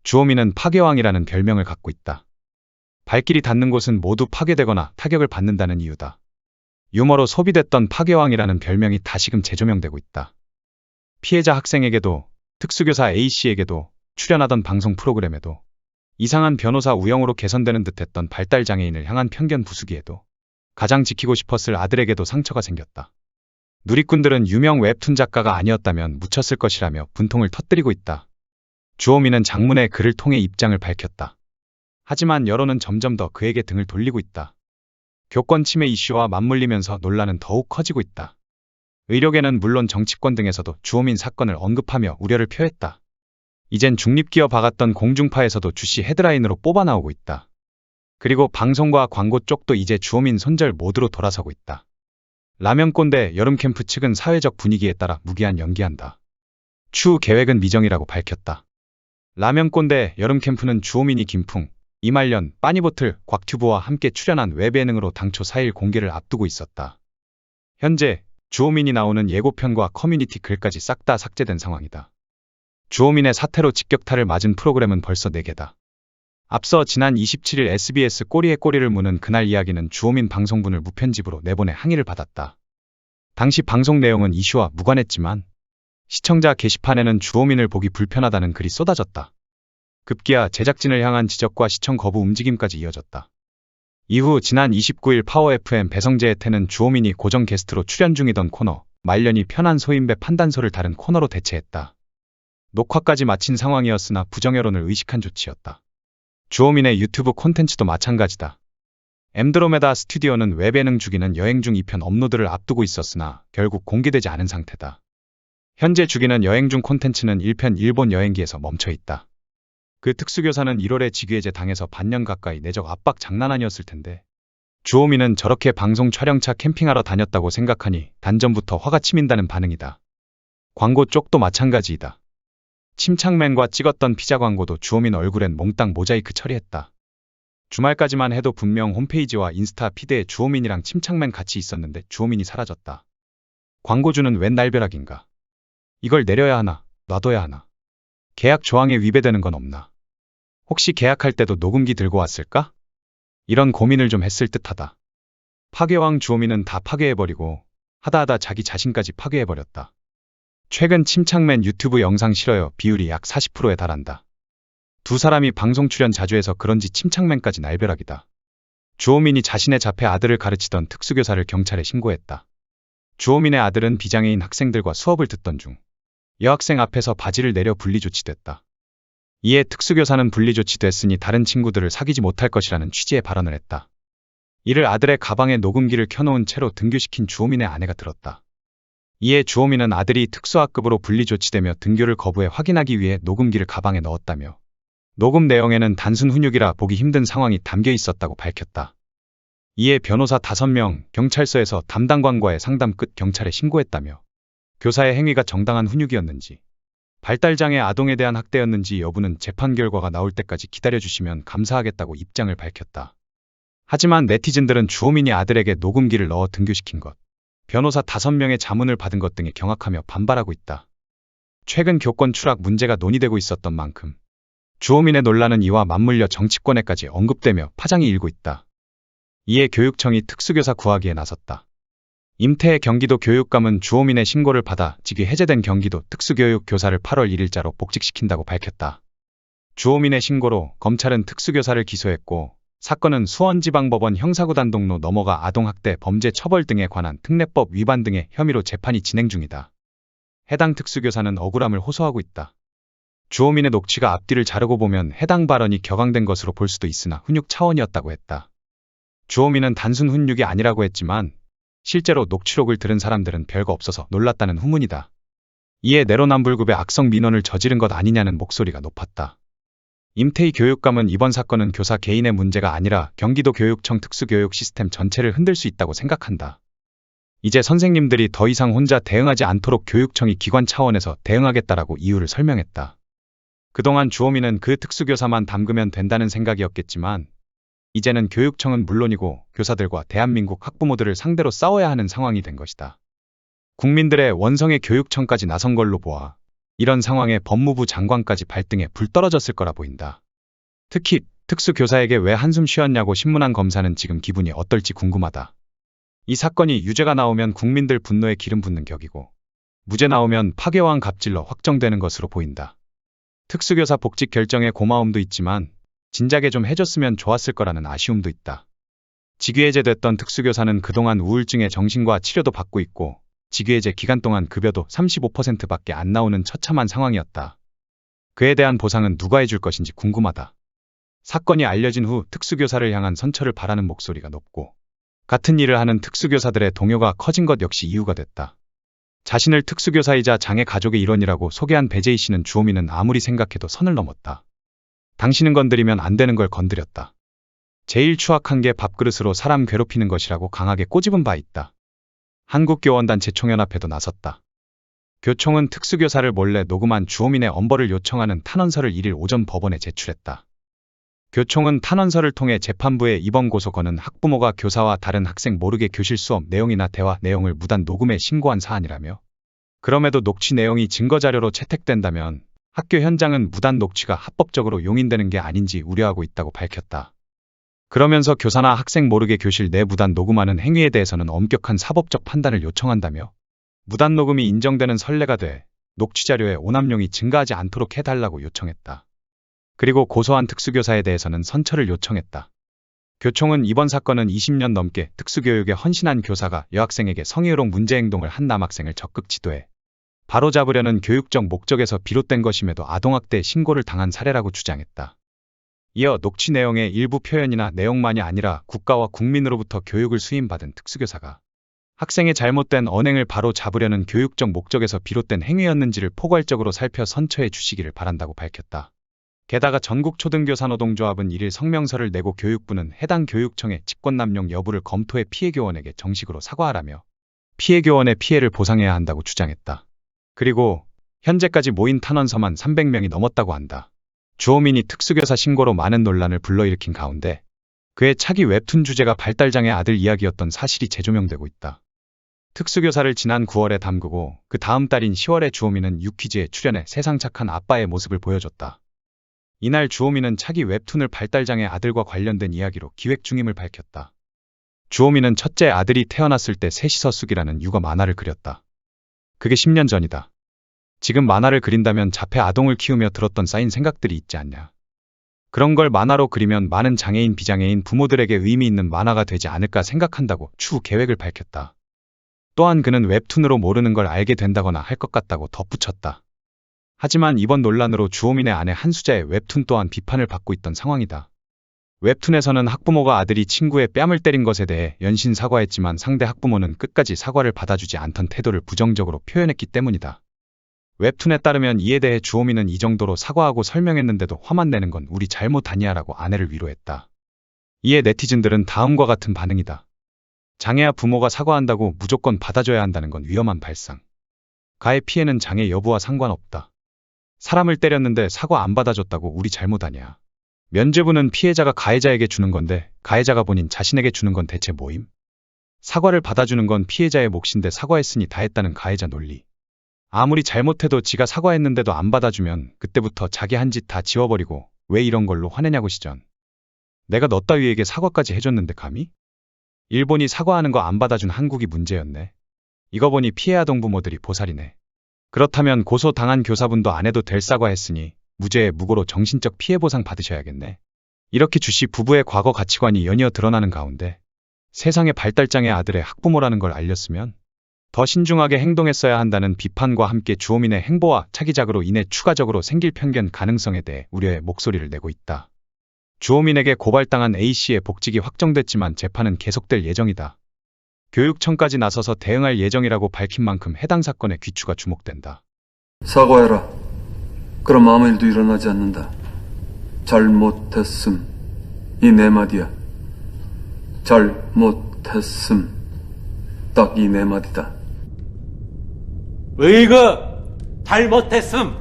주호민은 파괴왕이라는 별명을 갖고 있다. 발길이 닿는 곳은 모두 파괴되거나 타격을 받는다는 이유다. 유머로 소비됐던 파괴왕이라는 별명이 다시금 재조명되고 있다. 피해자 학생에게도, 특수교사 A씨에게도, 출연하던 방송 프로그램에도, 이상한 변호사 우영우로 개선되는 듯했던 발달장애인을 향한 편견 부수기에도, 가장 지키고 싶었을 아들에게도 상처가 생겼다. 누리꾼들은 유명 웹툰 작가가 아니었다면 묻혔을 것이라며 분통을 터뜨리고 있다. 주호민은 장문의 글을 통해 입장을 밝혔다. 하지만 여론은 점점 더 그에게 등을 돌리고 있다. 교권 침해 이슈와 맞물리면서 논란은 더욱 커지고 있다. 의료계는 물론 정치권 등에서도 주호민 사건을 언급하며 우려를 표했다. 이젠 중립기어 박았던 공중파에서도 주씨 헤드라인으로 뽑아 나오고 있다. 그리고 방송과 광고 쪽도 이제 주호민 손절 모드로 돌아서고 있다. 라면 꼰대 여름 캠프 측은 사회적 분위기에 따라 무기한 연기한다. 추후 계획은 미정이라고 밝혔다. 라면 꼰대 여름 캠프는 주호민이 김풍, 이말년, 빠니보틀, 곽튜브와 함께 출연한 웹예능으로 당초 4일 공개를 앞두고 있었다. 현재 주호민이 나오는 예고편과 커뮤니티 글까지 싹 다 삭제된 상황이다. 주호민의 사태로 직격탄을 맞은 프로그램은 벌써 4개다. 앞서 지난 27일 SBS 꼬리에 꼬리를 무는 그날 이야기는 주호민 방송분을 무편집으로 내보내 항의를 받았다. 당시 방송 내용은 이슈와 무관했지만 시청자 게시판에는 주호민을 보기 불편하다는 글이 쏟아졌다. 급기야 제작진을 향한 지적과 시청 거부 움직임까지 이어졌다. 이후 지난 29일 파워 FM 배성재의 태는 주호민이 고정 게스트로 출연 중이던 코너 말년이 편한 소인배 판단서를 다른 코너로 대체했다. 녹화까지 마친 상황이었으나 부정 여론을 의식한 조치였다. 주호민의 유튜브 콘텐츠도 마찬가지다. 엠드로메다 스튜디오는 웹예능 주기는 여행 중 2편 업로드를 앞두고 있었으나 결국 공개되지 않은 상태다. 현재 주기는 여행 중 콘텐츠는 1편 일본 여행기에서 멈춰 있다. 그 특수교사는 1월에 직위해제 당해서 반년 가까이 내적 압박 장난 아니었을 텐데 주호민은 저렇게 방송 촬영차 캠핑하러 다녔다고 생각하니 단전부터 화가 치민다는 반응이다. 광고 쪽도 마찬가지이다. 침착맨과 찍었던 피자 광고도 주호민 얼굴엔 몽땅 모자이크 처리했다. 주말까지만 해도 분명 홈페이지와 인스타 피드에 주호민이랑 침착맨 같이 있었는데 주호민이 사라졌다. 광고주는 웬 날벼락인가? 이걸 내려야 하나, 놔둬야 하나? 계약 조항에 위배되는 건 없나? 혹시 계약할 때도 녹음기 들고 왔을까? 이런 고민을 좀 했을 듯하다. 파괴왕 주호민은 다 파괴해버리고 하다하다 자기 자신까지 파괴해버렸다. 최근 침착맨 유튜브 영상 실어요 비율이 약 40%에 달한다. 두 사람이 방송 출연 자주 해서 그런지 침착맨까지 날벼락이다. 주호민이 자신의 자폐 아들을 가르치던 특수교사를 경찰에 신고했다. 주호민의 아들은 비장애인 학생들과 수업을 듣던 중 여학생 앞에서 바지를 내려 분리조치됐다. 이에 특수교사는 분리조치됐으니 다른 친구들을 사귀지 못할 것이라는 취지의 발언을 했다. 이를 아들의 가방에 녹음기를 켜놓은 채로 등교시킨 주호민의 아내가 들었다. 이에 주호민은 아들이 특수학급으로 분리조치되며 등교를 거부해 확인하기 위해 녹음기를 가방에 넣었다며 녹음 내용에는 단순 훈육이라 보기 힘든 상황이 담겨 있었다고 밝혔다. 이에 변호사 5명, 경찰서에서 담당관과의 상담 끝 경찰에 신고했다며 교사의 행위가 정당한 훈육이었는지 발달장애 아동에 대한 학대였는지 여부는 재판 결과가 나올 때까지 기다려주시면 감사하겠다고 입장을 밝혔다. 하지만 네티즌들은 주호민이 아들에게 녹음기를 넣어 등교시킨 것, 변호사 5명의 자문을 받은 것 등에 경악하며 반발하고 있다. 최근 교권 추락 문제가 논의되고 있었던 만큼 주호민의 논란은 이와 맞물려 정치권에까지 언급되며 파장이 일고 있다. 이에 교육청이 특수교사 구하기에 나섰다. 임태의 경기도 교육감은 주호민의 신고를 받아 직위 해제된 경기도 특수교육교사를 8월 1일자로 복직시킨다고 밝혔다. 주호민의 신고로 검찰은 특수교사를 기소했고 사건은 수원지방법원 형사구단동로 넘어가 아동학대 범죄 처벌 등에 관한 특례법 위반 등의 혐의로 재판이 진행 중이다. 해당 특수교사는 억울함을 호소하고 있다. 주호민의 녹취가 앞뒤를 자르고 보면 해당 발언이 격앙된 것으로 볼 수도 있으나 훈육 차원이었다고 했다. 주호민은 단순 훈육이 아니라고 했지만 실제로 녹취록을 들은 사람들은 별거 없어서 놀랐다는 후문이다. 이에 내로남불급의 악성 민원을 저지른 것 아니냐는 목소리가 높았다. 임태희 교육감은 이번 사건은 교사 개인의 문제가 아니라 경기도 교육청 특수교육 시스템 전체를 흔들 수 있다고 생각한다. 이제 선생님들이 더 이상 혼자 대응하지 않도록 교육청이 기관 차원에서 대응하겠다라고 이유를 설명했다. 그동안 주호민은 그 특수교사만 담그면 된다는 생각이었겠지만 이제는 교육청은 물론이고 교사들과 대한민국 학부모들을 상대로 싸워야 하는 상황이 된 것이다. 국민들의 원성의 교육청까지 나선 걸로 보아 이런 상황에 법무부 장관까지 발등에 불 떨어졌을 거라 보인다. 특히 특수교사에게 왜 한숨 쉬었냐고 신문한 검사는 지금 기분이 어떨지 궁금하다. 이 사건이 유죄가 나오면 국민들 분노에 기름 붓는 격이고 무죄 나오면 파괴왕 갑질로 확정되는 것으로 보인다. 특수교사 복직 결정에 고마움도 있지만 진작에 좀 해줬으면 좋았을 거라는 아쉬움도 있다. 직위해제됐던 특수교사는 그동안 우울증의 정신과 치료도 받고 있고 직위해제 기간 동안 급여도 35%밖에 안 나오는 처참한 상황이었다. 그에 대한 보상은 누가 해줄 것인지 궁금하다. 사건이 알려진 후 특수교사를 향한 선처를 바라는 목소리가 높고 같은 일을 하는 특수교사들의 동요가 커진 것 역시 이유가 됐다. 자신을 특수교사이자 장애 가족의 일원이라고 소개한 배재희 씨는 주호민은 아무리 생각해도 선을 넘었다. 당신은 건드리면 안 되는 걸 건드렸다. 제일 추악한 게 밥그릇으로 사람 괴롭히는 것이라고 강하게 꼬집은 바 있다. 한국교원단체 총연합회도 나섰다. 교총은 특수교사를 몰래 녹음한 주호민의 엄벌을 요청하는 탄원서를 1일 오전 법원에 제출했다. 교총은 탄원서를 통해 재판부에 이번 고소건은 학부모가 교사와 다른 학생 모르게 교실 수업 내용이나 대화 내용을 무단 녹음해 신고한 사안이라며 그럼에도 녹취 내용이 증거자료로 채택된다면 학교 현장은 무단 녹취가 합법적으로 용인되는 게 아닌지 우려하고 있다고 밝혔다. 그러면서 교사나 학생 모르게 교실 내 무단 녹음하는 행위에 대해서는 엄격한 사법적 판단을 요청한다며 무단 녹음이 인정되는 선례가 돼 녹취 자료의 오남용이 증가하지 않도록 해달라고 요청했다. 그리고 고소한 특수교사에 대해서는 선처를 요청했다. 교총은 이번 사건은 20년 넘게 특수교육에 헌신한 교사가 여학생에게 성희롱 문제행동을 한 남학생을 적극 지도해 바로잡으려는 교육적 목적에서 비롯된 것임에도 아동학대 신고를 당한 사례라고 주장했다. 이어 녹취 내용의 일부 표현이나 내용만이 아니라 국가와 국민으로부터 교육을 수임받은 특수교사가 학생의 잘못된 언행을 바로잡으려는 교육적 목적에서 비롯된 행위였는지를 포괄적으로 살펴 선처해 주시기를 바란다고 밝혔다. 게다가 전국초등교사노동조합은 1일 성명서를 내고 교육부는 해당 교육청에 직권남용 여부를 검토해 피해교원에게 정식으로 사과하라며 피해교원의 피해를 보상해야 한다고 주장했다. 그리고 현재까지 모인 탄원서만 300명이 넘었다고 한다. 주호민이 특수교사 신고로 많은 논란을 불러일으킨 가운데 그의 차기 웹툰 주제가 발달장애 아들 이야기였던 사실이 재조명되고 있다. 특수교사를 지난 9월에 담그고 그 다음 달인 10월에 주호민은 유퀴즈에 출연해 세상 착한 아빠의 모습을 보여줬다. 이날 주호민은 차기 웹툰을 발달장애 아들과 관련된 이야기로 기획 중임을 밝혔다. 주호민은 첫째 아들이 태어났을 때 셋이서 쑥이라는 육아 만화를 그렸다. 그게 10년 전이다. 지금 만화를 그린다면 자폐 아동을 키우며 들었던 쌓인 생각들이 있지 않냐. 그런 걸 만화로 그리면 많은 장애인 비장애인 부모들에게 의미 있는 만화가 되지 않을까 생각한다고 추후 계획을 밝혔다. 또한 그는 웹툰으로 모르는 걸 알게 된다거나 할 것 같다고 덧붙였다. 하지만 이번 논란으로 주호민의 아내 한수자의 웹툰 또한 비판을 받고 있던 상황이다. 웹툰에서는 학부모가 아들이 친구의 뺨을 때린 것에 대해 연신 사과했지만 상대 학부모는 끝까지 사과를 받아주지 않던 태도를 부정적으로 표현했기 때문이다. 웹툰에 따르면 이에 대해 주호민은 이 정도로 사과하고 설명했는데도 화만 내는 건 우리 잘못 아니야라고 아내를 위로했다. 이에 네티즌들은 다음과 같은 반응이다. 장애아 부모가 사과한다고 무조건 받아줘야 한다는 건 위험한 발상. 가해 피해는 장애 여부와 상관없다. 사람을 때렸는데 사과 안 받아줬다고 우리 잘못 아니야. 면죄부는 피해자가 가해자에게 주는 건데 가해자가 본인 자신에게 주는 건 대체 뭐임? 사과를 받아주는 건 피해자의 몫인데 사과했으니 다 했다는 가해자 논리. 아무리 잘못해도 지가 사과했는데도 안 받아주면 그때부터 자기 한 짓 다 지워버리고 왜 이런 걸로 화내냐고 시전. 내가 너 따위에게 사과까지 해줬는데 감히? 일본이 사과하는 거 안 받아준 한국이 문제였네. 이거 보니 피해 아동 부모들이 보살이네. 그렇다면 고소당한 교사분도 안 해도 될 사과했으니 무죄의 무고로 정신적 피해 보상 받으셔야겠네. 이렇게 주씨 부부의 과거 가치관이 연이어 드러나는 가운데 세상의 발달장애 아들의 학부모라는 걸 알렸으면 더 신중하게 행동했어야 한다는 비판과 함께 주호민의 행보와 차기작으로 인해 추가적으로 생길 편견 가능성에 대해 우려의 목소리를 내고 있다. 주호민에게 고발당한 A씨의 복직이 확정됐지만 재판은 계속될 예정이다. 교육청까지 나서서 대응할 예정이라고 밝힌 만큼 해당 사건의 귀추가 주목된다. 사과해라. 그럼 아무 일도 일어나지 않는다. 잘못했음. 이 네 마디야. 잘못했음. 딱 이 네 마디다. 의그 잘못했음.